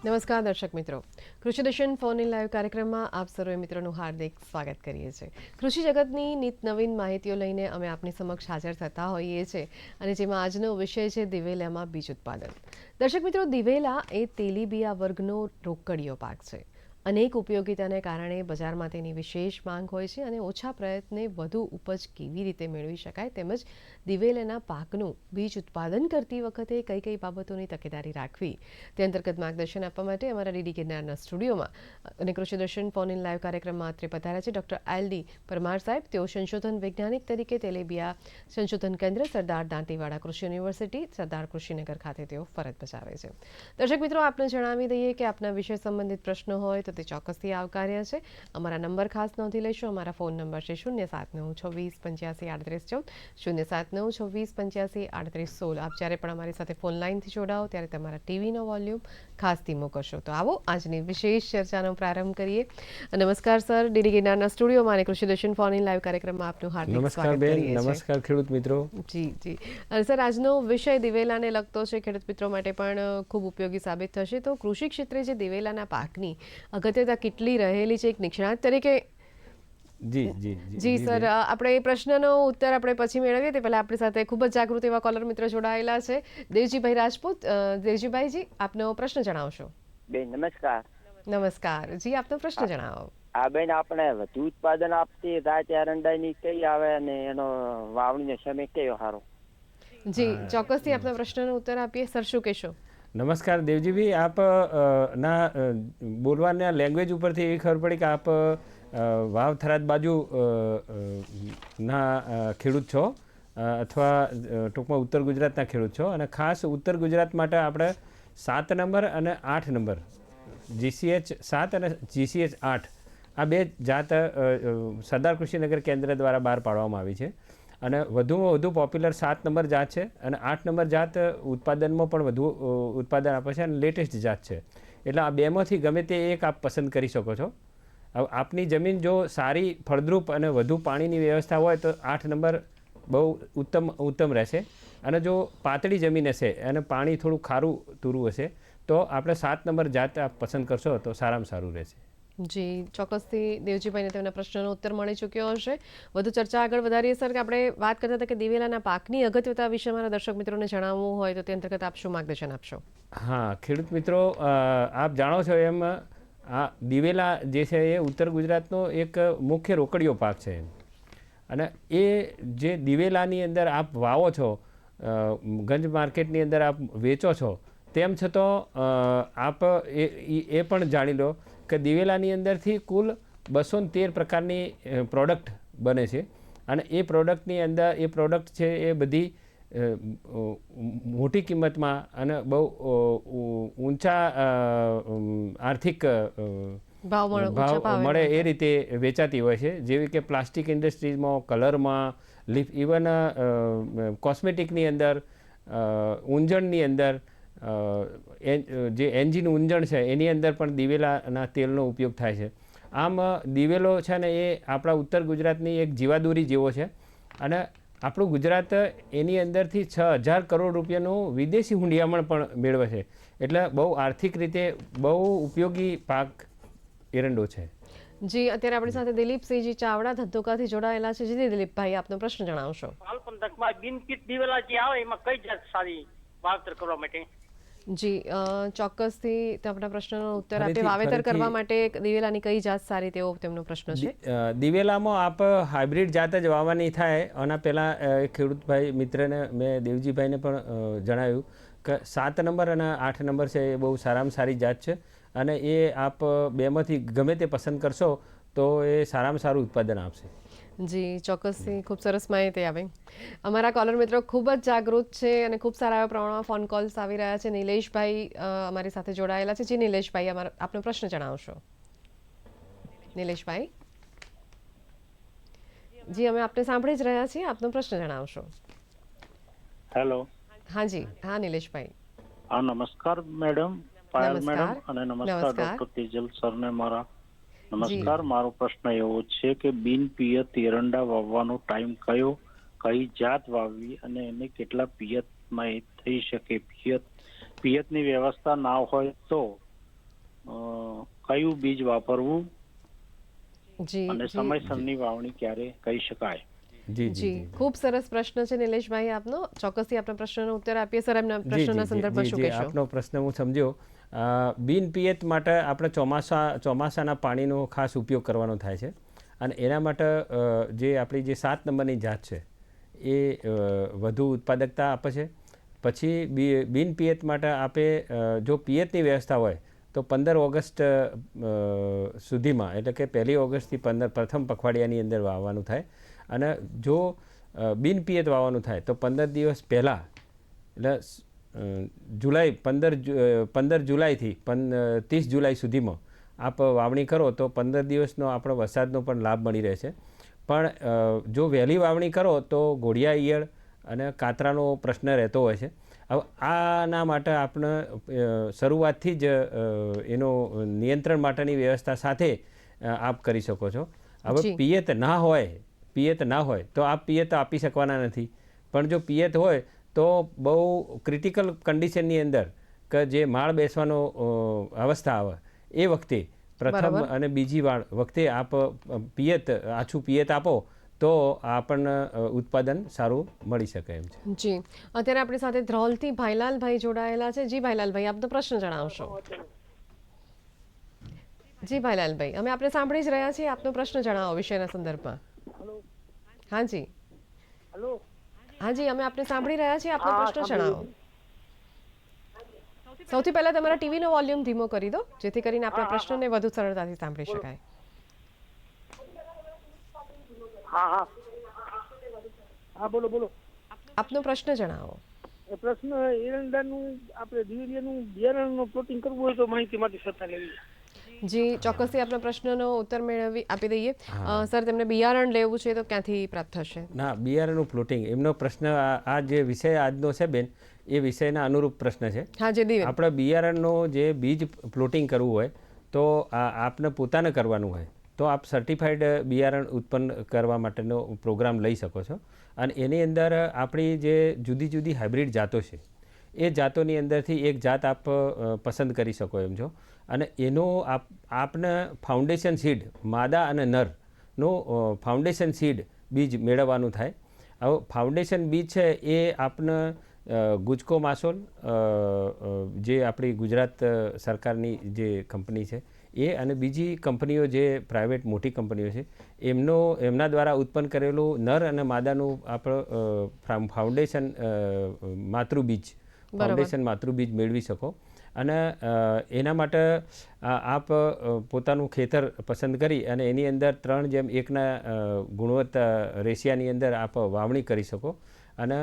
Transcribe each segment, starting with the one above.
નમસ્કાર દર્શક મિત્રો, કૃષિ દર્શન ફોન ઇન લાઈવ કાર્યક્રમમાં આપ સર્વે મિત્રોનું હાર્દિક સ્વાગત કરીએ છીએ. કૃષિ જગતની નિત નવીન માહિતીઓ લઈને અમે આપની સમક્ષ હાજર થતા હોઈએ છીએ અને જેમાં આજનો વિષય છે દિવેલામાં બીજ ઉત્પાદન. દર્શક મિત્રો, દિવેલા એ તેલીબિયા વર્ગનો રોકડીયો પાક છે. અનેક ઉપયોગિતાને કારણે બજારમાં તેની વિશેષ માંગ હોય છે અને ઓછા પ્રયત્ને વધુ ઉપજ કેવી રીતે મેળવી શકાય તેમજ દિવેલાના પાકનું બીજ ઉત્પાદન કરતી વખતે કઈ કઈ બાબતોની તકેદારી રાખવી તે અંતર્ગત માર્ગદર્શન આપવા માટે અમારા ડીડી ગિરનારના સ્ટુડિયોમાં અને કૃષિ દર્શન ફોન ઇન લાઈવ કાર્યક્રમમાં અત્રે પધાર્યા છે ડૉક્ટર એલ.ડી. પરમાર સાહેબ. તેઓ સંશોધન વૈજ્ઞાનિક તરીકે તેલીબિયા સંશોધન કેન્દ્ર સરદાર દાંતીવાડા કૃષિ યુનિવર્સિટી સરદાર કૃષિનગર ખાતે તેઓ ફરજ બજાવે છે. દર્શક મિત્રો, આપને જણાવી દઈએ કે આપના વિષય સંબંધિત પ્રશ્નો હોય તો તે ચોક્કસથી આવકાર્ય છે. અમારા નંબર ખાસ નોંધી લઈશું. અમારા ફોન નંબર છે 079620853814, 079620853816. આપ જ્યારે પણ અમારી સાથે ફોન લાઈનથી જોડાઓ ત્યારે તમારા ટીવીનો વોલ્યુમ ખાસ ધીમો કરશો. તો આવો આજની વિશેષ ચર્ચાનો પ્રારંભ કરીએ. નમસ્કાર સર, ડીડી ગિરનારના સ્ટુડિયોમાં અને કૃષિ દર્શન ફોન ઇન લાઈવ કાર્યક્રમમાં આપનું હાર્દિક સ્વાગત કરીએ છીએ. નમસ્કાર ખેડૂત મિત્રો. જી જી સર, આજનો વિષય દિવેલાને લગતો છે. ખેડૂત મિત્રો માટે પણ ખૂબ ઉપયોગી સાબિત થશે. તો કૃષિ ક્ષેત્રે જે દિવેલાના પાકની અગત્યતા કેટલી રહેલી છે એક નિષ્ણાત તરીકે? જી સર, આપણે એ પ્રશ્નનો ઉત્તર આપણે પછી મેળવીએ તે પહેલા આપણી સાથે ખૂબ જ જાગૃત એવા કોલર મિત્ર જોડાયેલા છે. દેવજીભાઈ રાજપૂત. દેવજીભાઈજી, આપનો પ્રશ્ન જણાવશો. બેન નમસ્કાર. નમસ્કાર જી, આપનો પ્રશ્ન જણાવો. આ બેન, આપણે વધુ ઉત્પાદન આપતી જાત એરંડાની કઈ આવે અને એનો વાવણીનો સમય કયો સારો? જી ચોક્કસથી આપના પ્રશ્નનો ઉત્તર આપીએ. સર, શું કહેશો? નમસ્કાર દેવજીભાઈ, આપ ના બોલવાના લેંગ્વેજ ઉપરથી એવી ખબર પડી કે આપ વાવ થરાદ બાજુ ના ખેડૂત છો અથવા ટૂંકમાં ઉત્તર ગુજરાતના ખેડૂત છો. અને ખાસ ઉત્તર ગુજરાત માટે આપણે 7 નંબર અને 8 નંબર GCH 7 અને GCH 8 આ બે જાત સરદાર કૃષિનગર કેન્દ્ર દ્વારા બહાર પાડવામાં આવી છે. અને વધુમાં વધુ પોપ્યુલર 7 નંબર જાત છે અને 8 નંબર જાત ઉત્પાદનમાં પણ વધુ ઉત્પાદન આપે છે અને લેટેસ્ટ જાત છે. એટલે આ બેમાંથી ગમે તે એક આપ પસંદ કરી શકો છો. હવે આપની જમીન જો સારી ફળદ્રુપ અને વધુ પાણીની વ્યવસ્થા હોય તો 8 નંબર બહુ ઉત્તમ રહેશે. અને જો પાતળી જમીન હશે અને પાણી થોડું ખારું તૂરું હશે તો આપણે 7 નંબર જાત આપ પસંદ કરશો તો સારામાં સારું રહેશે. જી ચોક્કસથી દેવજીભાઈને તેમના પ્રશ્નનો ઉત્તર મળી ચૂક્યો હશે. વધુ ચર્ચા આગળ વધારીએ સર, કે આપણે વાત કરતા હતા કે દિવેલાના પાકની અગત્યતા વિશે મારા દર્શક મિત્રોને જણાવવું હોય તો તે અંતર્ગત આપ શું માર્ગદર્શન આપશો? હા ખેડૂત મિત્રો, આપ જાણો છો એમ આ દિવેલા જે છે એ ઉત્તર ગુજરાતનો એક મુખ્ય રોકડીયો પાક છે. અને એ જે દિવેલાની અંદર આપ વાવો છો, ગંજ માર્કેટની અંદર આપ વેચો છો, તેમ છતાં આપ એ પણ જાણી લો કે દિવેલાની અંદરથી કુલ 213 પ્રકારની પ્રોડક્ટ બને છે. અને એ પ્રોડક્ટની અંદર એ પ્રોડક્ટ છે એ બધી મોટી કિંમતમાં અને બહુ ઊંચા આર્થિક ભાવ મળે એ રીતે વેચાતી હોય છે. જેવી કે પ્લાસ્ટિક ઇન્ડસ્ટ્રીઝમાં, કલરમાં, ઇવન કોસ્મેટિકની અંદર, ઊંજણની અંદર, જે એન્જિન ઊંજણ છે એની અંદર પણ દિવેલાના તેલનો ઉપયોગ થાય છે. આમ દિવેલો છે ને એ આપણા ઉત્તર ગુજરાતની એક જીવાદોરી જેવો છે. અને આપણું ગુજરાત એની અંદરથી 6,000 કરોડ રૂપિયાનું વિદેશી હુંડિયામણ પણ મેળવે છે. એટલે બહુ આર્થિક રીતે બહુ ઉપયોગી પાક એરંડો છે. જી, અત્યારે આપણી સાથે દિલીપસિંહજી ચાવડા ધંધુકાથી જોડાયેલા છે. જી દિલીપભાઈ, આપનો પ્રશ્ન જણાવશો. બિનકીટ દિવેલા જે આવે એમાં કઈ જાત સારી વાવેતર કરવા માટે? જી ચોક્કસથી આપણા પ્રશ્નનો ઉત્તર આપે. વાવેતર કરવા માટે દિવેલાની કઈ જાત સારી તેવો તેમનો પ્રશ્ન છે. દિવેલામાં આપ હાઇબ્રિડ જાત જ વાવવાની થાય. આના પહેલાં ખેડૂતભાઈ મિત્રને મેં દેવજીભાઈને પણ જણાવ્યું કે 7 નંબર અને 8 નંબર છે એ બહુ સારામાં સારી જાત છે. અને એ આપ બેમાંથી ગમે તે પસંદ કરશો તો એ સારામાં સારું ઉત્પાદન આપશે. જી ચોક્કસથી ખૂબ સરસ માહિતી આવે. અમારા કોલર મિત્રો ખૂબ જ જાગૃત છે અને ખૂબ સારા એવા પ્રમાણમાં ફોન કોલ્સ આવી રહ્યા છે. નિલેશભાઈ અમારી સાથે જોડાયેલા છે. જી નિલેશભાઈ, આપનો પ્રશ્ન જણાવશો. નિલેશભાઈ જી, અમે આપને સાંભળી જ રહ્યા છીએ. આપનો પ્રશ્ન જણાવશો. હેલો. હા જી, હા નિલેશભાઈ. નમસ્કાર મેડમ, પાયલ મેડમ, અને નમસ્કાર ડોક્ટર તેજલ સરને મારા નમસ્કાર. મારો પ્રશ્ન એવો છે કે બિન પિયત એરંડા વાવવાનો ટાઈમ કયો, કઈ જાત વાવવી અને એને કેટલા પિયતમાં થઈ શકે? પિયતની વ્યવસ્થા ના હોય તો કયું બીજ વાપરવું જી અને જી સમયસરની વાવણી ક્યારે કરી શકાય? જી જી ખૂબ સરસ પ્રશ્ન છે નિલેશભાઈ આપનો. ચોક્કસથી આપના પ્રશ્નનો ઉત્તર આપીએ. સર એમના પ્રશ્નના સંદર્ભમાં શું કહેશો? આપનો પ્રશ્ન હું સમજ્યો. બિન પિયત માટે આપણે ચોમાસાના પાણીનો ખાસ ઉપયોગ કરવાનો થાય છે અને એના માટે જે આપણી જે 7 નંબરની જાત છે એ વધુ ઉત્પાદકતા આપે છે. પછી બિન પિયત માટે આપે જો પિયતની વ્યવસ્થા હોય તો 15 ઓગસ્ટ સુધીમાં, એટલે કે 1 ઓગસ્ટથી પ્રથમ પખવાડિયાની અંદર વાવવાનું થાય. અને જો બિન પિયત વાવવાનું થાય તો 15 દિવસ પહેલાં, એટલે જુલાઈ 15 જુલાઈથી 30 જુલાઈ સુધીમાં આપ વાવણી કરો તો 15 દિવસનો આપણો વરસાદનો પણ લાભ મળી રહે છે. પણ જો વહેલી વાવણી કરો તો ઘોડિયા ઈયળ અને કાતરાનો પ્રશ્ન રહેતો હોય છે. હવે આના માટે આપણે શરૂઆતથી જ એનો નિયંત્રણ માટેની વ્યવસ્થા સાથે આપ કરી શકો છો. હવે પિયત ના હોય તો આપ પિયત આપી શકવાના નથી. પણ જો પિયત હોય તો બહુ ક્રિટિકલ કન્ડિશનની અંદર કે જે માળ બેસવાનો અવસ્થા આવે એ વખતે પ્રથમ અને બીજી વખતે આપ આછું પિયત આપો તો આપણને ઉત્પાદન સારું મળી શકે એમ છે. જી અત્યારે આપણી સાથે ધ્રોલથી ભાઈલાલભાઈ જોડાયેલા છે. જી ભાઈલાલભાઈ, આપનો પ્રશ્ન જણાવશો? જી ભાઈલાલભાઈ, અમે આપણે સાંભળી જ રહ્યા છીએ. આપનો પ્રશ્ન જણાવો વિષયના સંદર્ભમાં. હાજી હાજી, અમે આપણે સાંભળી રહ્યા છીએ. આપનો પ્રશ્ન જણાવો. સૌથી પહેલા તમારા ટીવીનો વોલ્યુમ ધીમો કરી દો જેથી કરીને આપણા પ્રશ્નને વધુ સરળતાથી સાંભળી શકાય. હા બોલો બોલો. આપનો પ્રશ્ન જણાવો. પ્રશ્ન એરંડાનું આપણે દિવેલિયાનું બિયારણનું પ્લોટિંગ કરવું હોય તો માહિતી માટે સત્તા લેવી. જી ચોક્કસથી આપના પ્રશ્નનો ઉત્તર આપી દઈએ. સર, તેમને બિયારણ લેવું છે તો ક્યાંથી પ્રાપ્ત થશે? ના, બિયારણનું પ્લોટિંગ એમનો પ્રશ્ન, આ જે વિષય આજનો છે બેન, એ વિષયના અનુરૂપ પ્રશ્ન છે. હા જી. આપણે બિયારણનો જે બીજ પ્લોટિંગ કરવું હોય તો આપને પોતાને કરવાનું હોય તો આપ સર્ટિફાઈડ બિયારણ ઉત્પન્ન કરવા માટેનો પ્રોગ્રામ લઈ શકો છો. અને એની અંદર આપણી જે જુદી જુદી હાઇબ્રિડ જાતો છે એ જાતોની અંદરથી એક જાત આપ પસંદ કરી શકો એમ છો. અને એનો આપને ફાઉન્ડેશન સીડ, માદા અને નરનો ફાઉન્ડેશન સીડ બીજ મેળવવાનું થાય. હવે ફાઉન્ડેશન બીજ છે એ આપને ગુજકો માસોલ, જે આપણી ગુજરાત સરકારની જે કંપની છે એ, અને બીજી કંપનીઓ જે પ્રાઇવેટ મોટી કંપનીઓ છે એમના દ્વારા ઉત્પન્ન કરેલું નર અને માદાનું આપણે ફાઉન્ડેશન માતૃબીજ મેળવી શકો. અને એના માટે આપ પોતાનું ખેતર પસંદ કરી અને એની અંદર 3:1ના ગુણવત્તા રેશિયાની અંદર આપ વાવણી કરી શકો. અને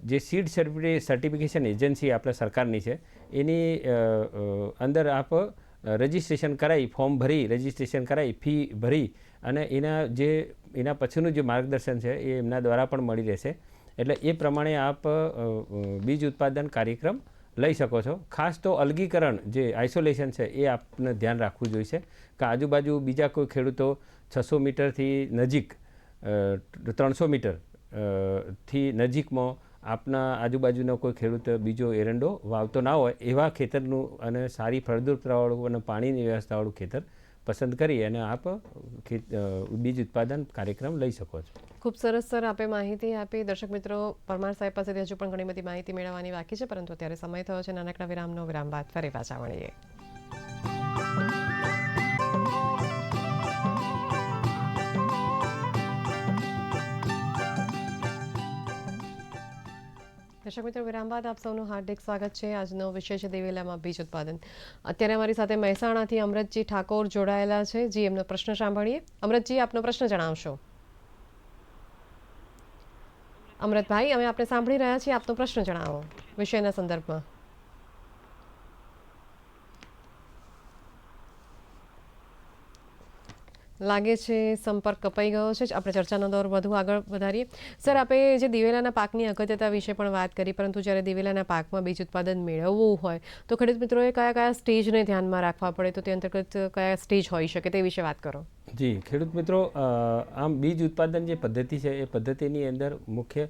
જે સીડ સર્ટિફિકેશન એજન્સી આપણા સરકારની છે એની અંદર આપ રજિસ્ટ્રેશન કરાવી, ફોર્મ ભરી રજિસ્ટ્રેશન કરાવી, ફી ભરી અને એના પછીનું જે માર્ગદર્શન છે એ એમના દ્વારા પણ મળી રહેશે. એટલે એ પ્રમાણે આપ બીજ ઉત્પાદન કાર્યક્રમ લઈ શકો છો. ખાસ તો અલગીકરણ, જે આઇસોલેશન છે એ આપને ધ્યાન રાખવું જોઈશે કે આજુબાજુ બીજા કોઈ ખેડૂતો 600 મીટરથી નજીક, 300 મીટર થી નજીકમાં આપના આજુબાજુનો કોઈ ખેડૂત બીજો એરંડો વાવતો ના હોય એવા ખેતરનું અને સારી ફળદ્રુપતાવાળું અને પાણીની વ્યવસ્થાવાળું ખેતર પસંદ કરી અને આપ બીજ ઉત્પાદન કાર્યક્રમ લઈ શકો છો. ખૂબ સરસ સર, આપે માહિતી આપી. દર્શક મિત્રો, પરમાર સાહેબ પાસેથી હજુ પણ ઘણી બધી માહિતી મેળવવાની બાકી છે, પરંતુ અત્યારે સમય થયો છે નાનકડા વિરામ બાદ ફરી પાછા મળીએ. દર્શક મિત્રો, વિરામ બાદ આપ સૌનું હાર્દિક સ્વાગત છે. આજનો વિષય છે દિવેલામાં બીજ ઉત્પાદન. અત્યારે અમારી સાથે મહેસાણાથી અમૃતજી ઠાકોર જોડાયેલા છે. જી, એમનો પ્રશ્ન સાંભળીએ. અમૃતજી, આપનો પ્રશ્ન જણાવશો? અમૃતભાઈ, અમે આપને સાંભળી રહ્યા છીએ. આપનો પ્રશ્ન જણાવો વિષયના સંદર્ભમાં. લાગે છે સંપર્ક કપાઈ ગયો છે. આપણે ચર્ચાનો દોર વધુ આગળ વધારીએ. સર, આપે જે દિવેલાના પાકની અગત્યતા વિશે પણ વાત કરી, પરંતુ જ્યારે દિવેલાના પાકમાં બીજ ઉત્પાદન મેળવવું હોય તો ખેડૂત મિત્રોએ કયા સ્ટેજને ધ્યાનમાં રાખવા પડે, તો તે અંતર્ગત કયા સ્ટેજ હોઈ શકે તે વિશે વાત કરો. જી ખેડૂત મિત્રો, આમ બીજ ઉત્પાદન જે પદ્ધતિ છે એ પદ્ધતિની અંદર મુખ્ય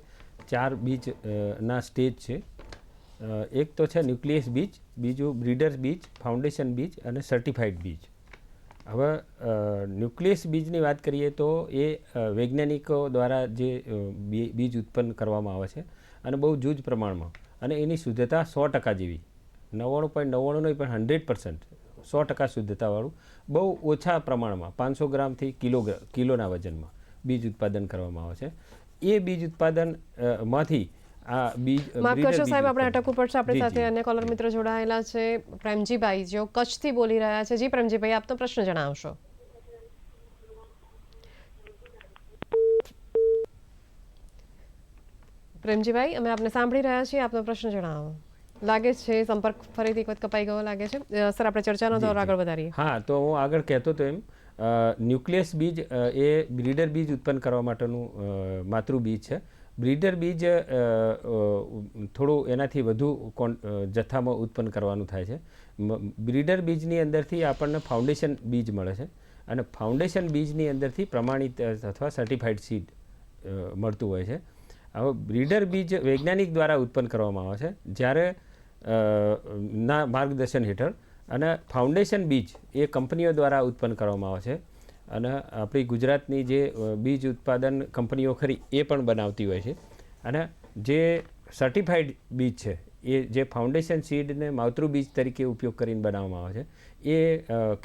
4 બીજના સ્ટેજ છે. એક તો છે ન્યુક્લિયસ બીજ, બીજું બ્રીડર્સ બીજ, ફાઉન્ડેશન બીજ અને સર્ટિફાઈડ બીજ. હવે ન્યુક્લિયસ બીજની વાત કરીએ તો એ વૈજ્ઞાનિકો દ્વારા જે બીજ ઉત્પન્ન કરવામાં આવે છે અને બહુ જૂજ પ્રમાણમાં, અને એની શુદ્ધતા 100% જેવી, 99.99 નહીં પણ 100%, 100% શુદ્ધતાવાળું, બહુ ઓછા પ્રમાણમાં 500 ગ્રામથી કિલોના વજનમાં બીજ ઉત્પાદન કરવામાં આવે છે. એ બીજ ઉત્પાદન માંથી આ બીજ માફ કરશો સાહેબ, આપણે ઉત્પાદન. અટકવું પડશે. આપણી જી, સાથે જી. અન્ય કોલર મિત્ર જોડાયેલા છે, પ્રેમજીભાઈ, જેઓ કચ્છથી બોલી રહ્યા છે. જી પ્રેમજીભાઈ, આપનો પ્રશ્ન જણાવશો. પ્રેમજીભાઈ, અમે આપને સાંભળી રહ્યા છીએ, આપનો પ્રશ્ન જણાવો. લાગે છે સંપર્ક ફરીથી એક વખત કપાઈ ગયો લાગે છે. સર, આપણે ચર્ચાનો દોર આગળ વધારીએ. હા, તો હું આગળ કહેતો હતો એમ, ન્યુક્લિયસ બીજ એ બ્રીડર બીજ ઉત્પન્ન કરવા માટેનું માતૃ બીજ છે. બ્રીડર બીજ થોડું એનાથી વધુ જથ્થામાં ઉત્પન્ન કરવાનું થાય છે. બ્રીડર બીજની અંદરથી આપણને ફાઉન્ડેશન બીજ મળે છે, અને ફાઉન્ડેશન બીજની અંદરથી પ્રમાણિત અથવા સર્ટિફાઈડ સીડ મળતું હોય છે. હવે બ્રીડર બીજ વૈજ્ઞાનિક દ્વારા ઉત્પન્ન કરવામાં આવે છે, જ્યારે ના માર્ગદર્શન હેઠળ, અને ફાઉન્ડેશન બીજ એ કંપનીઓ દ્વારા ઉત્પન્ન કરવામાં આવે છે. અને આપણી ગુજરાતની જે બીજ ઉત્પાદન કંપનીઓ ખરી એ પણ બનાવતી હોય છે. અને જે સર્ટિફાઈડ બીજ છે એ જે ફાઉન્ડેશન સીડને માવતૃ બીજ તરીકે ઉપયોગ કરીને બનાવવામાં આવે છે, એ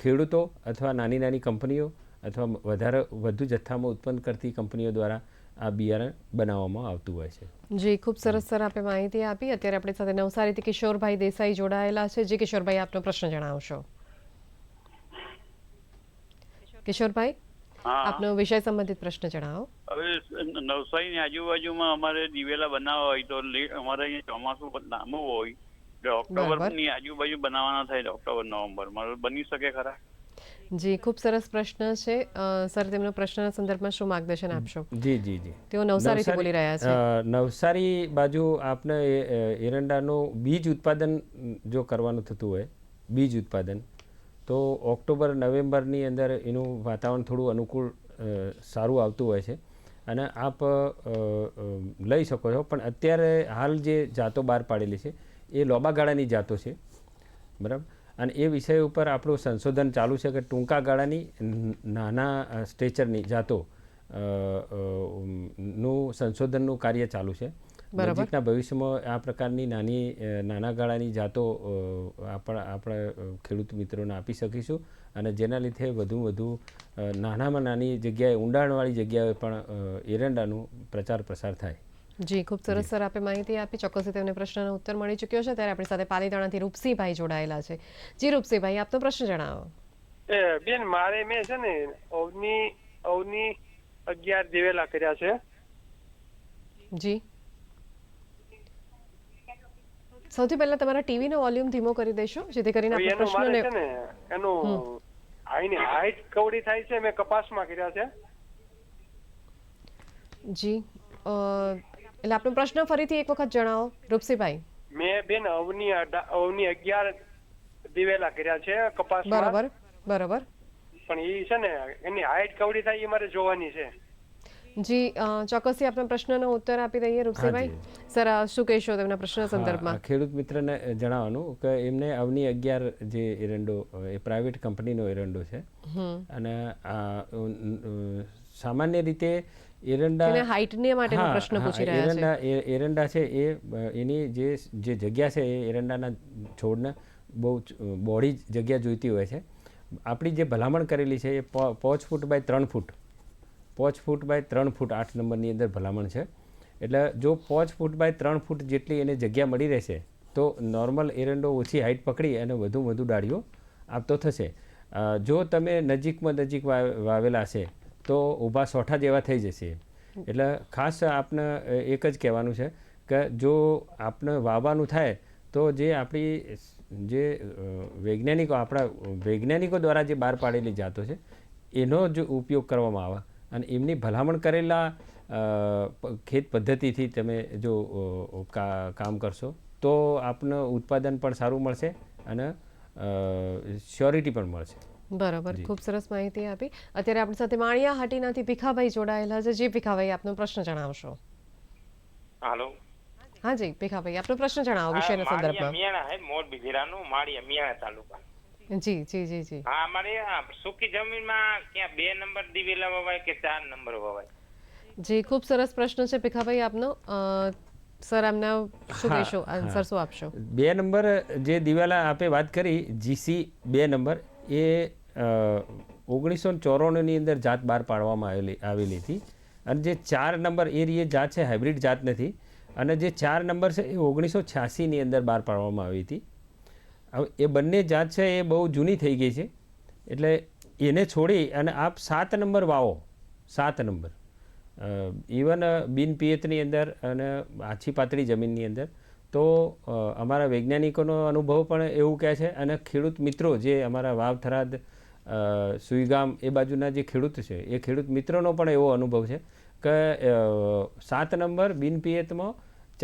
ખેડૂતો અથવા નાની નાની કંપનીઓ અથવા વધુ જથ્થામાં ઉત્પન્ન કરતી કંપનીઓ દ્વારા આ બિયારણ બનાવવામાં આવતું હોય છે. જી, ખૂબ સરસ સર, આપે માહિતી આપી. અત્યારે આપણી સાથે નવસારીથી કિશોરભાઈ દેસાઈ જોડાયેલા છે. જી કિશોરભાઈ, આપનો પ્રશ્ન જણાવશો. કિશોરભાઈ, આપનો વિષય સંબંધિત પ્રશ્ન જણાવો. હવે નવસારીની આજુબાજુમાં અમારે દિવેલા બનાવવા હોય તો અમારે અહીંયા ચોમાસું લાંબુ હોય એટલે ઓક્ટોબરની આજુબાજુ બનાવવાના થાય, ઓક્ટોબર નવેમ્બર બની શકે ખરા? જી, ખૂબ સરસ પ્રશ્ન છે. સર, તેમનો પ્રશ્નના સંદર્ભમાં શું માર્ગદર્શન આપશો? જી જી જી તેઓ નવસારીથી બોલી રહ્યા છે. નવસારી બાજુ આપને એરંડાનું બીજ ઉત્પાદન જો કરવાનું થતું હોય, બીજ ઉત્પાદન, તો ઓક્ટોબર નવેમ્બરની અંદર એનું વાતાવરણ થોડું અનુકૂળ સારું આવતું હોય છે, અને આપ લઈ શકો છો. પણ અત્યારે હાલ જે જાતો બહાર પાડેલી છે એ લાંબા ગાળાની જાતો છે, બરાબર. અને એ વિષય ઉપર આપણું સંશોધન ચાલુ છે કે ટૂંકા ગાળાની નાના સ્ટેચરની જાતો નું સંશોધનનું કાર્ય ચાલુ છે. નજીકના ભવિષ્યમાં આ પ્રકારની નાના ગાળાની જાતો આપણે ખેડૂત મિત્રોને આપી શકીશું, અને જેના લીધે વધુ નાનામાં નાની જગ્યાએ, ઊંડાણવાળી જગ્યાએ પણ એરંડાનું પ્રચાર પ્રસાર થાય. જી, ખૂબ સરસ સર, આપે માહિતી આપી. ચોક્કસથી તેમને પ્રશ્નનો ઉત્તર મળી ચૂક્યો છે. ત્યારે આપણી સાથે પાલીતાણાથી રૂપસિંહભાઈ જોડાયેલા છે. જી રૂપસિંહભાઈ, આપનો પ્રશ્ન જણાવો. બેન, મારે મેં છે ને અવની 11 દિવેલા કર્યા છે. જી, સૌથી પહેલા તમારા ટીવી નો વોલ્યુમ ધીમો કરી દેશો, જેથી કરીને આપણે પ્રશ્નને છે ને એનું હાઈટ કવડી થાય છે. મેં કપાસમાં કર્યા છે. જી, એટલે આપનો પ્રશ્ન ફરીથી એક વખત જણાવો રૂપસિંહભાઈ. મેં બેન અવની 11 દિવેલા કર્યા છે કપાસમાં. બરાબર બરાબર. પણ એ છે ને એની હાઈટ કવડી થાય એ મારે જોવાની છે. જી, ચોક્કસથી આપના પ્રશ્નનો ઉત્તર આપી દઈએ રૂપસિંહભાઈ. સર, શું કહેશો તેમના પ્રશ્ન સંદર્ભમાં? ખેડૂત મિત્રને જણાવવાનું કે એમને અવની 11 જે એરંડો એ પ્રાઇવેટ કંપનીનો એરંડો છે, અને સામાન્ય રીતે એરંડા હાઈટને માટેનો પ્રશ્ન પૂછી રહ્યા છે. એરંડા છે એની જે જગ્યા છે એ એરંડાના છોડને બહુ બોડી જગ્યા જોઈતી હોય છે. આપણી જે ભલામણ કરેલી છે એ 5 foot by 3 foot, 5 foot by 3 ફૂટ 8 નંબરની અંદર ભલામણ છે. એટલે જો 5 ફૂટ બાય 3 ફૂટ જેટલી એને જગ્યા મળી રહેશે તો નોર્મલ એરંડો ઓછી હાઈટ પકડી અને વધુ ડાળીઓ આપતો થશે. જો તમે નજીકમાં નજીક વાવેલા હશે તો ઊભા સોઠા જેવા થઈ જશે. એટલે ખાસ આપને એક જ કહેવાનું છે કે જો આપને વાવવાનું થાય તો જે આપણી જે વૈજ્ઞાનિકો દ્વારા જે બહાર પાડેલી જાતો છે એનો જ ઉપયોગ કરવામાં આવે, અને એમની ભલામણ કરેલા ખેત પદ્ધતિથી તમે જો કામ કરશો તો આપને ઉત્પાદન પણ સારું મળશે અને શ્યોરિટી પણ મળશે. બરાબર, ખૂબ સરસ માહિતી આપી. અત્યારે આપણી સાથે માળિયા હાટીનાથી ભીખાભાઈ જોડાયેલા છે. જી ભીખાભાઈ, આપનો પ્રશ્ન જણાવશો. હાલો. હા જી ભીખાભાઈ, આપનો પ્રશ્ન જણાવો વિષયના સંદર્ભમાં. મિયાણા હે મોરબી જિલ્લાનું માળિયા મિયાણા તાલુકા. જી જી જી જી હા અમારે સૂકી જમીનમાં ક્યાં 2 નંબર દિવેલા વવાય કે 4 નંબર વવાય? જી ખૂબ સરસ પ્રશ્ન છે ભીખાભાઈ આપનો. સર આમના શું હા, કહેશો, હા. આન્સર શું આપશો? 2 નંબર જે દિવાલા આપે વાત કરી GC 2 નંબર એ 1994ની અંદર જાત બહાર પાડવામાં આવેલી હતી. અને જે 4 નંબર એ જાત છે હાઇબ્રિડ જાત નથી. અને જે 4 નંબર છે એ 1986ની અંદર બહાર પાડવામાં આવી હતી. હવે એ બંને જાત છે એ બહુ જૂની થઈ ગઈ છે, એટલે એને છોડી અને આપ 7 નંબર વાવો. 7 નંબર ઇવન બિન પિયતની અંદર અને આછી પાતળી જમીનની અંદર તો અમારા વૈજ્ઞાનિકોનો અનુભવ પણ એવું કહે છે, અને ખેડૂત મિત્રો જે અમારા વાવ થરાદ સુઈગામ એ બાજુના જે ખેડૂત છે એ ખેડૂત મિત્રોનો પણ એવો અનુભવ છે કે 7 નંબર બિન પિયતમાં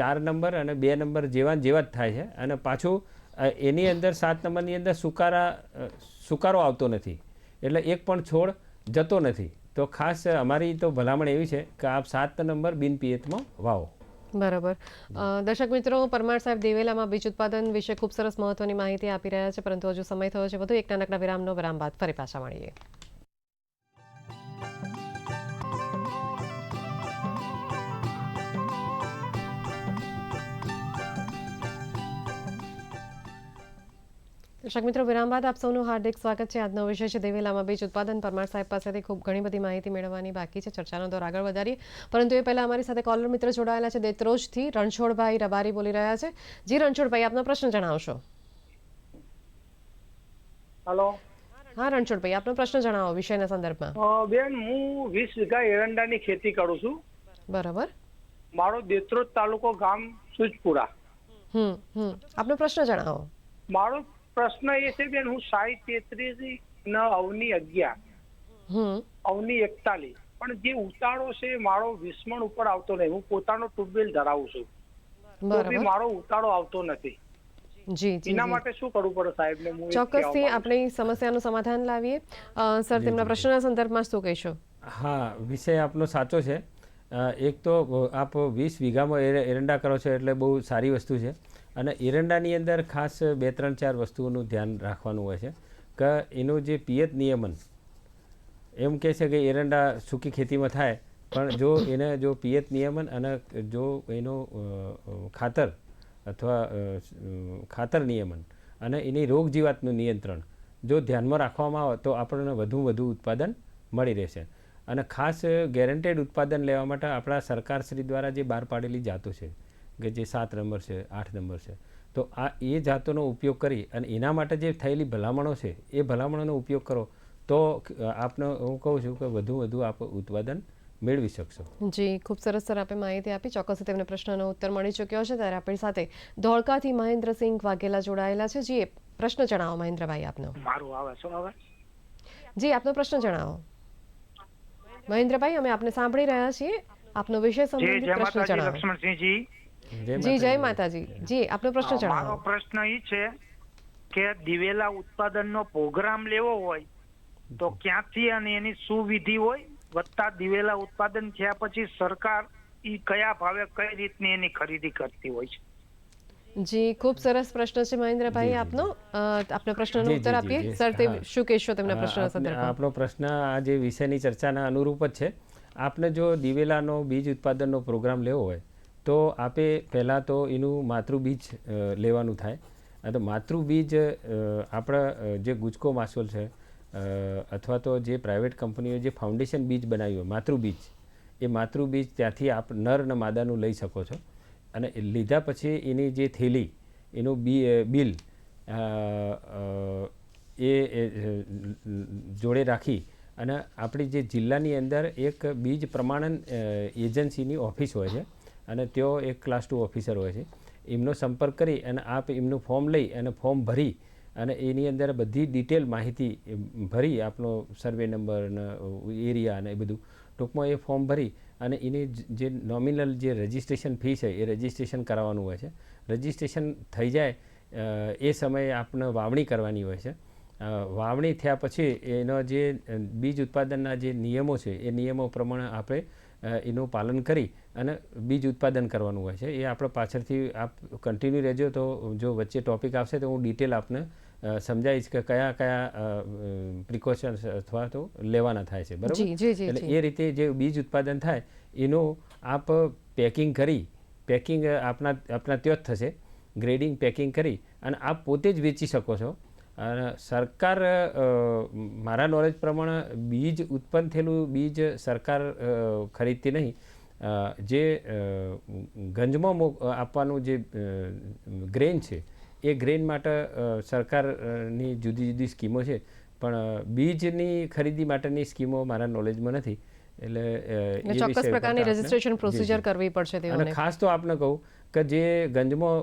4 નંબર અને 2 નંબર જેવા જ થાય છે. અને પાછું એની અંદર 7 નંબરની અંદર સુકારો આવતો નથી, એટલે એક પણ છોડ જતો નથી. તો ખાસ અમારી તો ભલામણ એવી છે કે આપ 7 નંબર બિન પિયતમાં વાવો. બરાબર. દર્શક મિત્રો, પરમાર સાહેબ દિવેલામાં બીજ ઉત્પાદન વિશે ખૂબ સરસ મહત્વની માહિતી આપી રહ્યા છે, પરંતુ હજુ સમય થયો છે વધુ એક નાનકડા વિરામનો. વિરામ બાદ ફરી પાછા મળીએ. દર્શક મિત્રો, વિરામ બાદ આપ સૌનું હાર્દિક સ્વાગત છે. આજનો વિષય છે દિવેલામાં બીજ ઉત્પાદન. પરમાર સાહેબ પાસેથી ખૂબ ઘણી બધી માહિતી મેળવવાની બાકી છે. ચર્ચાનો દોર આગળ વધારીએ, પરંતુ એ પહેલા અમારી સાથે કોલર મિત્ર જોડાયેલા છે દેત્રોજથી. રણછોડભાઈ રબારી બોલી રહ્યા છે. જી રણછોડભાઈ, આપનો પ્રશ્ન જણાવશો. હલો. હા રણછોડભાઈ, આપનો પ્રશ્ન જણાવો વિષયના સંદર્ભમાં. બેન, હું 20 વીઘા એરંડાની ખેતી કરું છું. બરાબર. મારો દેત્રોજ તાલુકો, ગામ સુજપુરા. આપનો પ્રશ્ન જણાવો. મારો પ્રશ્ન એ છે બેન, હું 6033 અવની 11 અવની 41, પણ જે ઉતાળો છે મારો વિસ્મણ ઉપર આવતો નહીં. હું પોતાનો ટ્યુબવેલ ધરાવું છું, તો બી મારો ઉતાળો આવતો નથી. જી એના માટે શું કરવું પડે સાહેબને? ચોક્કસથી આપણી સમસ્યાનું સમાધાન લાવીએ. સર, તેમના પ્રશ્નના સંદર્ભમાં શું કહેશો? હા, વિષય આપનો સાચો છે. એક તો આપ 20 વીઘામાં એરંડા કરો છો એટલે બહુ સારી વસ્તુ છે. અને એરંડાની અંદર ખાસ 2, 3, 4 વસ્તુઓનું ધ્યાન રાખવાનું હોય છે કે એનું જે પિયત નિયમન, એમ કહે છે કે એરંડા સૂકી ખેતીમાં થાય, પણ જો પિયત નિયમન અને જો એનો ખાતર અથવા ખાતર નિયમન અને એની રોગ જીવાતનું નિયંત્રણ જો ધ્યાનમાં રાખવામાં આવે તો આપણને વધુ ઉત્પાદન મળી રહેશે. અને ખાસ ગેરંટેડ ઉત્પાદન લેવા માટે આપણા સરકારશ્રી દ્વારા જે બહાર પાડેલી જાતો છે કે જે 7 નંબર છે, 8 નંબર છે, તો એ જાતોનો ઉપયોગ કરી અને એના માટે જે થયેલી ભલામણો છે એ ભલામણોનો ઉપયોગ કરો તો આપને હું કહું છું કે વધુ આપ ઉત્પાદન મેળવી શકશો. જી, ખૂબ સરસ સર આપે માહિતી આપી. ચોક્કસ તેમને પ્રશ્નનો ઉત્તર મળી ચૂક્યો છે. ત્યારે આપણી સાથે ધોળકાથી મહેન્દ્રસિંહ વાઘેલા જોડાયેલા છે. જી, પ્રશ્ન જણાવો મહેન્દ્રભાઈ આપનો. મારું આવે શું આવે? જી, આપનો પ્રશ્ન જણાવો. મહેન્દ્રભાઈ, અમે આપને સાંભળી રહ્યા છીએ. આપનો વિષય સંબંધિત પ્રશ્ન જણાવો. લક્ષ્મણસિંહજી, જી, જય માતાજી. જી, આપનો પ્રશ્ન મારો જણાવો. પ્રશ્ન એ છે કે દિવેલા ઉત્પાદનનો પ્રોગ્રામ લેવો હોય તો ક્યાંથી અને એની શું વિધિ હોય, વત્તા દિવેલા ઉત્પાદન થયા પછી સરકાર ઈ કયા ભાવે કઈ રીતની એની ખરીદી કરતી હોય છે? જી, ખૂબ સરસ પ્રશ્ન છે મહેન્દ્રભાઈ આપનો. આપના પ્રશ્નનો ઉત્તર આપીએ. સર, તે શું કહેશો તેમના પ્રશ્નના સંદર્ભમાં? આપણો પ્રશ્ન આ જે વિષયની ચર્ચાના અનુરૂપ જ છે. આપને જો દિવેલાનો બીજ ઉત્પાદનનો પ્રોગ્રામ લેવો હોય તો આપે પહેલાં તો એનું માતૃબીજ લેવાનું થાય. તો માતૃબીજ આપણા જે ગુજકો માસોલ છે અથવા તો જે પ્રાઇવેટ કંપનીઓ જે ફાઉન્ડેશન બીજ બનાવ્યું હોય માતૃબીજ, એ માતૃબીજ ત્યાંથી આપ નર અને માદાનું લઈ શકો છો. અને લીધા પછી એની જે થેલી, એનું બિલ એ જોડે રાખી અને આપણી જે જિલ્લાની અંદર એક બીજ પ્રમાણન એજન્સીની ઓફિસ હોય છે અને તેઓ એક ક્લાસ 2 ઓફિસર હોય છે. એમનો સંપર્ક કરી અને આપ એમનું ફોર્મ લઈ અને ફોર્મ ભરી અને એની અંદર બધી ડિટેલ માહિતી ભરી, આપનો સર્વે નંબર અને એરિયા અને એ બધું ટૂંકમાં એ ફોર્મ ભરી અને એની જે નોમિનલ જે રજિસ્ટ્રેશન ફી છે એ રજિસ્ટ્રેશન કરાવવાનું હોય છે. રજિસ્ટ્રેશન થઈ જાય એ સમયે આપણે વાવણી કરવાની હોય છે. વાવણી થયા પછી એનો જે બીજ ઉત્પાદનના જે નિયમો છે એ નિયમો પ્રમાણે આપણે એનું પાલન કરી અને બીજ ઉત્પાદન કરવાનું હોય છે. એ આપણે પાછળથી આપ કન્ટિન્યુ રહેજો, તો જો વચ્ચે ટોપિક આવશે તો હું ડિટેલ આપને સમજાવીશ કે કયા કયા પ્રિકોશન્સ અથવા તો લેવાના થાય છે, બરાબર? જી જી જી એટલે જી એ રીતે જે બીજ ઉત્પાદન થાય એનું આપ પેકિંગ આપના ત્યાં જ થશે, ગ્રેડિંગ પેકિંગ કરી અને આપ પોતે જ વેચી શકો છો. અને સરકાર મારા નોલેજ પ્રમાણે બીજ ઉત્પન્ન થયેલું બીજ સરકાર ખરીદતી નહીં. જે ગંજમાં આપવાનું જે ગ્રેન છે એ ગ્રેન માટે સરકારની જુદી જુદી સ્કીમો છે, પણ બીજની ખરીદી માટેની સ્કીમો મારા નોલેજમાં નથી. એટલે એ ચોક્કસ વિષય ઉપર પ્રકારની આપને- રજિસ્ટ્રેશન જી, પ્રોસિજર જી. કરવી પડશે અને તેઓને. ખાસ તો આપને કહું કે જે ગંજમાં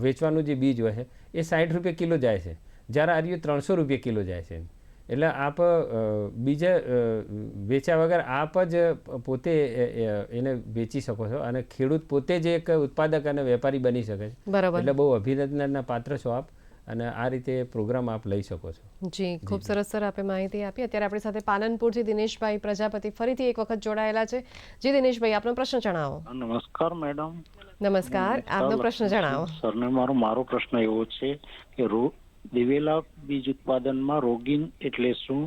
વેચવાનું જે બીજ હોય છે એ 60 રૂપિયા કિલો જાય છે, જ્યારે આ રહ્યું 300 રૂપિયા કિલો જાય છે. એટલે આપ બીજા વેચ્યા વગર આપ જ પોતે એને વેચી શકો છો અને ખેડૂત પોતે જ એક ઉત્પાદક અને વેપારી બની શકે છે. બરાબર. એટલે બહુ અભિનંદનના પાત્ર છો આપ અને આ રીતે પ્રોગ્રામ આપ લઈ શકો છો. જી ખૂબ સરસ સર આપે માહિતી આપી. અત્યારે આપણી સાથે પાલનપુરથી દિનેશભાઈ પ્રજાપતિ ફરીથી એક વખત જોડાયેલા છે. જી દિનેશભાઈ, આપનો પ્રશ્ન જણાવો. નમસ્કાર મેડમ. નમસ્કાર, આપનો પ્રશ્ન જણાવો. સરને મારો પ્રશ્ન એવો છે કે દિવેલા બીજ ઉત્પાદનમાં રોગિંગ એટલે શું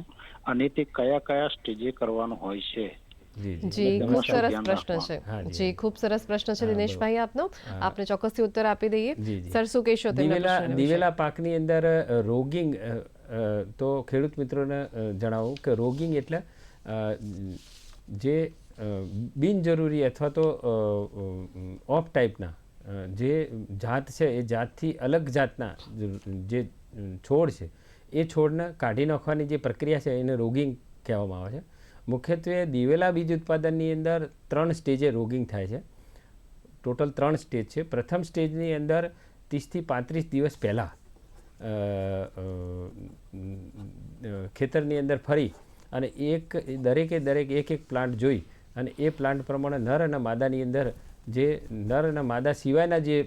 અને તે કયા કયા સ્ટેજે કરવાનું હોય છે? જી ખૂબ સરસ પ્રશ્ન છે. જી ખૂબ સરસ પ્રશ્ન છે દિનેશભાઈ આપનો. આપને ચોક્કસથી ઉત્તર આપી દઈએ. સર શું કહેશો તેમના પ્રશ્નને વિશે? દિવેલા પાકની અંદર રોગિંગ તો ખેડૂત મિત્રોને જણાવું કે રોગિંગ એટલે જે બિનજરૂરી અથવા તો ઓફ ટાઈપના જે જાત છે એ જાતથી અલગ જાતના જે છોડ છે એ છોડને કાઢી નાખવાની જે પ્રક્રિયા છે એને રોગિંગ કહેવામાં આવે છે. મુખ્યત્વે દિવેલા બીજ ઉત્પાદનની અંદર 3 સ્ટેજે રોગિંગ થાય છે. ટોટલ 3 સ્ટેજ છે. પ્રથમ સ્ટેજની અંદર 30 થી 35 દિવસ પહેલાં ખેતરની અંદર ફરી અને દરેકે એક પ્લાન્ટ જોઈ અને એ પ્લાન્ટ પ્રમાણે નર અને માદાની અંદર જે નર અને માદા સિવાયના જે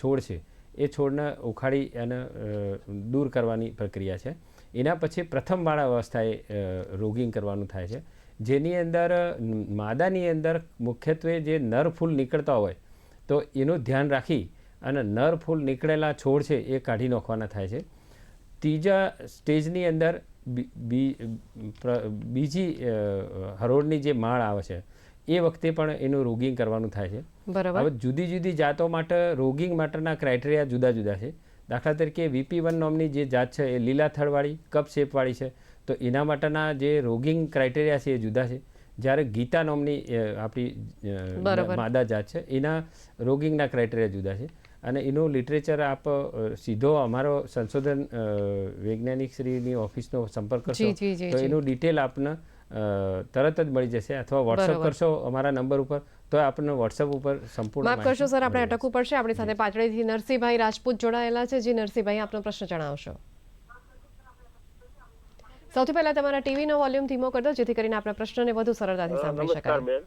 છોડ છે એ છોડને ઉખાડી અને દૂર કરવાની પ્રક્રિયા છે. એના પછી પ્રથમ વાળા અવસ્થાએ રોગિંગ કરવાનું થાય છે, જેની અંદર માદાની અંદર મુખ્યત્વે જે નર ફૂલ નીકળતા હોય તો એનું ધ્યાન રાખી અને નર ફૂલ નીકળેલા છોડ છે એ કાઢી નાખવાના થાય છે. ત્રીજા સ્ટેજની અંદર બીજી હરોળની જે માળ આવે છે એ વખતે પણ એનું રોગિંગ કરવાનું થાય છે. હવે જુદી જુદી જાતો માટે રોગિંગ માટેના ક્રાઇટેરિયા જુદા જુદા છે. દાખલા તરીકે VP1 નામની જે જાત છે એ લીલા થડવાળી કપ શેપવાળી છે, તો એના માટેના જે રોગિંગ ક્રાઇટેરિયા છે એ જુદા છે. જ્યારે ગીતા નામની આપણી માદા જાત છે એના રોગિંગના ક્રાઇટેરિયા જુદા છે. અને એનું લિટરેચર આપ સીધો અમારો સંશોધન વૈજ્ઞાનિક શ્રીની ઓફિસનો સંપર્ક કરશો તો એનું ડિટેલ આપને તરત જ મળી જશે, અથવા વોટ્સઅપ કરશો અમારા નંબર ઉપર તો આપણને વોટ્સઅપ ઉપર સંપૂર્ણ માફ કરશો સર, આપણે અટકવું પડશે. આપણી સાથે પાટડીથી નરસિંહભાઈ રાજપૂત જોડાયેલા છે. જી નરસિંહભાઈ, આપનો પ્રશ્ન જણાવશો. સૌથી પહેલા તમારા ટીવીનો વોલ્યુમ ધીમો કરી દો જેથી કરીને આપણા પ્રશ્નને વધુ સરળતાથી સાંભળી શકાય.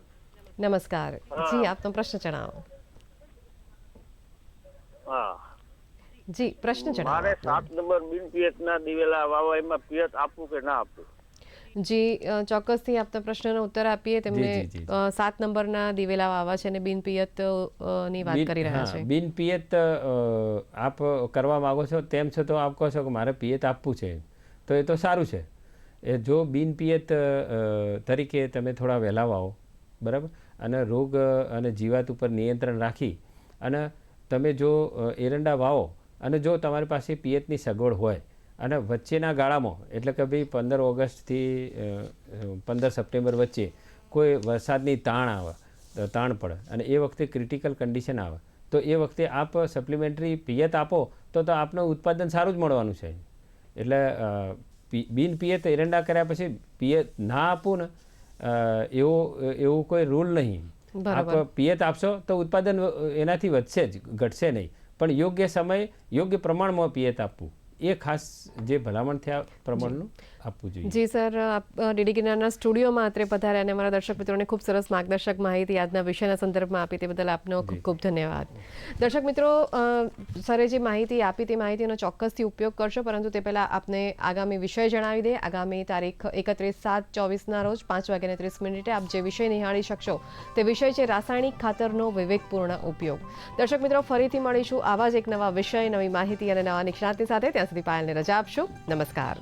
નમસ્કાર. જી આપનો પ્રશ્ન જણાવો. જી પ્રશ્ન જણાવો. મારે 7 નંબર બિન પિયતના દિવેલા વાવવા, એમાં પિયત આપવું કે ના આપવું? જી ચોક્કસથી આપના પ્રશ્નનો ઉત્તર આપીએ. તેમને 7 નંબરના દિવેલા વાવવા છે અને બિનપિયત ની વાત કરી રહ્યા છે. બિનપિયત આપ કરવા માંગો છો, તેમ છતાં આપ કહો છો કે મારે પિયત આપવું છે, તો એ તો સારું છે. એ જો બિનપિયત તરીકે તમે થોડા વહેલા વાવો, બરાબર, અને રોગ અને જીવાત ઉપર નિયંત્રણ રાખી અને તમે જો એરંડા વાવો અને જો તમારી પાસે પિયતની સગવડ હોય અને વચ્ચેના ગાળામાં, એટલે કે ભાઈ 15 ઓગસ્ટથી 15 સપ્ટેમ્બર વચ્ચે કોઈ વરસાદની તાણ પડે અને એ વખતે ક્રિટિકલ કન્ડિશન આવે, તો એ વખતે આપ સપ્લિમેન્ટરી પિયત આપો તો આપનું ઉત્પાદન સારું જ મળવાનું છે. એટલે બિન પિયત એરંડા કર્યા પછી પિયત ના આપવું ને એવું કોઈ રૂલ નહીં. આપ પિયત આપશો તો ઉત્પાદન એનાથી વધશે જ, ઘટશે નહીં. પણ યોગ્ય સમય યોગ્ય પ્રમાણમાં પિયત આપવું એ ખાસ જે ભલામણ થયા પ્રમાણનું આપવું જોઈએ. જી સર, ડીડી ગિરનારના સ્ટુડિયોમાં અત્રે પધાર્યા અને અમારા દર્શક મિત્રોને ખૂબ સરસ માર્ગદર્શક માહિતી આજના વિષયના સંદર્ભમાં આપી, તે બદલ આપનો ખૂબ ખૂબ ધન્યવાદ. દર્શક મિત્રો, સરે જે માહિતી આપી તે માહિતીનો ચોક્કસથી ઉપયોગ કરશો, પરંતુ તે પહેલાં આપને આગામી વિષય જણાવી દે. આગામી તારીખ 31/7/24ના રોજ 5:30 આપ જે વિષય નિહાળી શકશો તે વિષય છે રાસાયણિક ખાતરનો વિવેકપૂર્ણ ઉપયોગ. દર્શક મિત્રો, ફરીથી મળીશું આવા જ એક નવા વિષય, નવી માહિતી અને નવા નિષ્ણાતની સાથે. ત્યાં સુધી પાયલને રજા આપશો. નમસ્કાર.